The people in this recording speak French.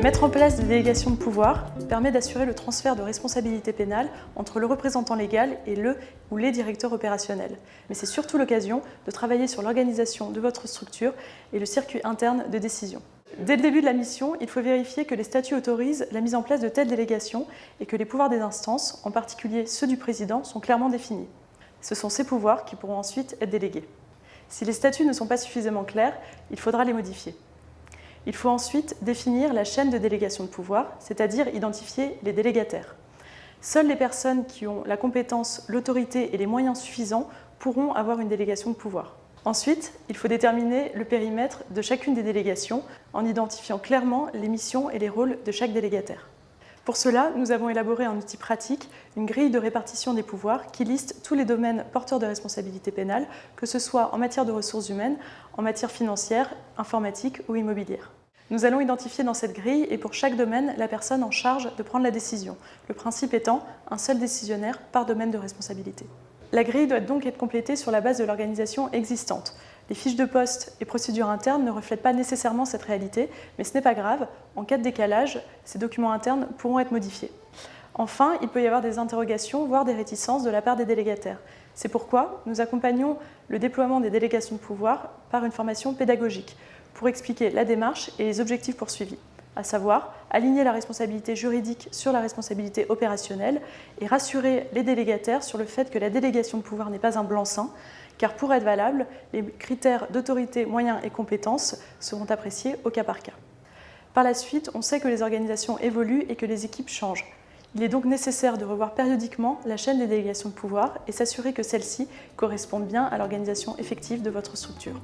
Mettre en place des délégations de pouvoir permet d'assurer le transfert de responsabilité pénale entre le représentant légal et le ou les directeurs opérationnels. Mais c'est surtout l'occasion de travailler sur l'organisation de votre structure et le circuit interne de décision. Dès le début de la mission, il faut vérifier que les statuts autorisent la mise en place de telles délégations et que les pouvoirs des instances, en particulier ceux du président, sont clairement définis. Ce sont ces pouvoirs qui pourront ensuite être délégués. Si les statuts ne sont pas suffisamment clairs, il faudra les modifier. Il faut ensuite définir la chaîne de délégation de pouvoir, c'est-à-dire identifier les délégataires. Seules les personnes qui ont la compétence, l'autorité et les moyens suffisants pourront avoir une délégation de pouvoir. Ensuite, il faut déterminer le périmètre de chacune des délégations en identifiant clairement les missions et les rôles de chaque délégataire. Pour cela, nous avons élaboré un outil pratique, une grille de répartition des pouvoirs qui liste tous les domaines porteurs de responsabilité pénale, que ce soit en matière de ressources humaines, en matière financière, informatique ou immobilière. Nous allons identifier dans cette grille et pour chaque domaine la personne en charge de prendre la décision, le principe étant un seul décisionnaire par domaine de responsabilité. La grille doit donc être complétée sur la base de l'organisation existante. Les fiches de poste et procédures internes ne reflètent pas nécessairement cette réalité, mais ce n'est pas grave. En cas de décalage, ces documents internes pourront être modifiés. Enfin, il peut y avoir des interrogations, voire des réticences de la part des délégataires. C'est pourquoi nous accompagnons le déploiement des délégations de pouvoir par une formation pédagogique pour expliquer la démarche et les objectifs poursuivis, à savoir aligner la responsabilité juridique sur la responsabilité opérationnelle et rassurer les délégataires sur le fait que la délégation de pouvoir n'est pas un blanc-seing, car pour être valable, les critères d'autorité, moyens et compétences seront appréciés au cas par cas. Par la suite, on sait que les organisations évoluent et que les équipes changent. Il est donc nécessaire de revoir périodiquement la chaîne des délégations de pouvoir et s'assurer que celle-ci corresponde bien à l'organisation effective de votre structure.